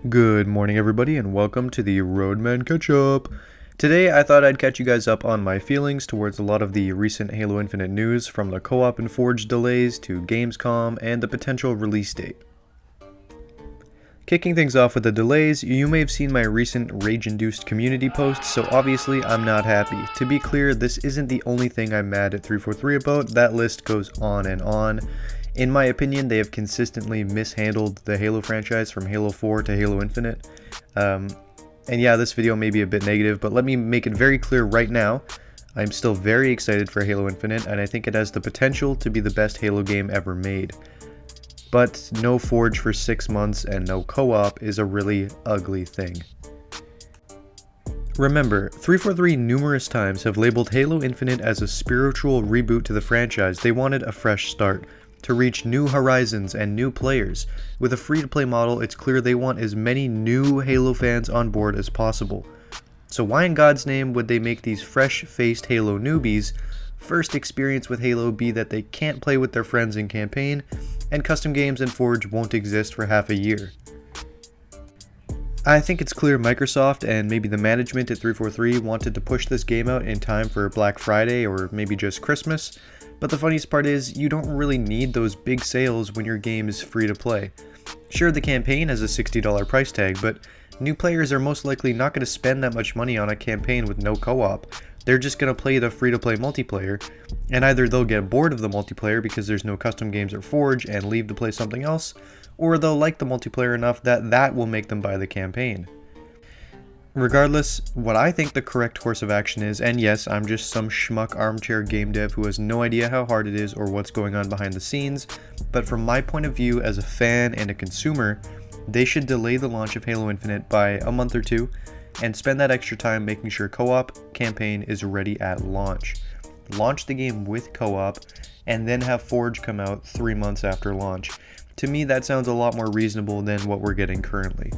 Good morning everybody and welcome to the Roadman Catch-Up. Today I thought I'd catch you guys up on my feelings towards a lot of the recent Halo Infinite news, from the co-op and Forge delays to Gamescom and the potential release date. Kicking things off with the delays, you may have seen my recent rage-induced community post, so obviously I'm not happy. To be clear, this isn't the only thing I'm mad at 343 about. That list goes on and on. In my opinion, they have consistently mishandled the Halo franchise from Halo 4 to Halo Infinite. And yeah, this video may be a bit negative, but let me make it very clear right now. I'm still very excited for Halo Infinite, and I think it has the potential to be the best Halo game ever made. But no Forge for 6 months and no co-op is a really ugly thing. Remember, 343 numerous times have labeled Halo Infinite as a spiritual reboot to the franchise. They wanted a fresh start, to reach new horizons and new players. With a free-to-play model, it's clear they want as many new Halo fans on board as possible. So why in God's name would they make these fresh-faced Halo newbies' first experience with Halo be that they can't play with their friends in campaign, and custom games and Forge won't exist for half a year? I think it's clear Microsoft and maybe the management at 343 wanted to push this game out in time for Black Friday or maybe just Christmas. But the funniest part is, you don't really need those big sales when your game is free to play. Sure, the campaign has a $60 price tag, but new players are most likely not going to spend that much money on a campaign with no co-op. They're just going to play the free-to-play multiplayer, and either they'll get bored of the multiplayer because there's no custom games or Forge and leave to play something else, or they'll like the multiplayer enough that that will make them buy the campaign. Regardless, what I think the correct course of action is, and yes, I'm just some schmuck armchair game dev who has no idea how hard it is or what's going on behind the scenes, but from my point of view as a fan and a consumer, they should delay the launch of Halo Infinite by a month or two, and spend that extra time making sure co-op campaign is ready at launch. Launch the game with co-op, and then have Forge come out 3 months after launch. To me, that sounds a lot more reasonable than what we're getting currently.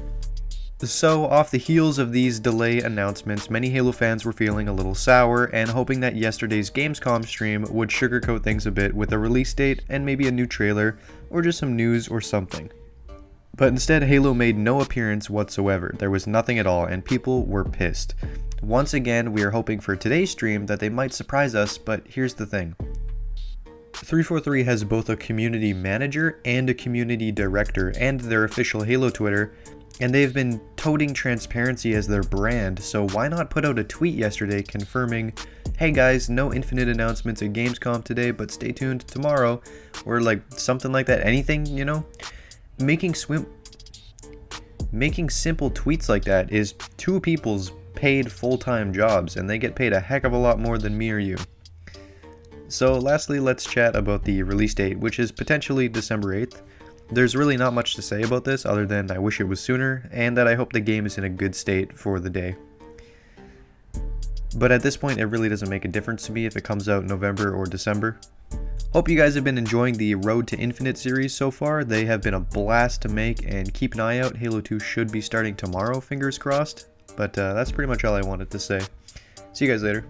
So, off the heels of these delay announcements, many Halo fans were feeling a little sour and hoping that yesterday's Gamescom stream would sugarcoat things a bit with a release date and maybe a new trailer, or just some news or something. But instead, Halo made no appearance whatsoever. There was nothing at all, and people were pissed. Once again, we are hoping for today's stream that they might surprise us, but here's the thing. 343 has both a community manager and a community director, and their official Halo Twitter, and they've been toting transparency as their brand, so why not put out a tweet yesterday confirming, hey guys, no Infinite announcements at Gamescom today, but stay tuned tomorrow, or like something like that, anything, you know? Making simple tweets like that is two people's paid full-time jobs, and they get paid a heck of a lot more than me or you. So lastly, let's chat about the release date, which is potentially December 8th. There's really not much to say about this other than I wish it was sooner, and that I hope the game is in a good state for the day. But at this point, it really doesn't make a difference to me if it comes out November or December. Hope you guys have been enjoying the Road to Infinite series so far. They have been a blast to make, and keep an eye out. Halo 2 should be starting tomorrow, fingers crossed. But that's pretty much all I wanted to say. See you guys later.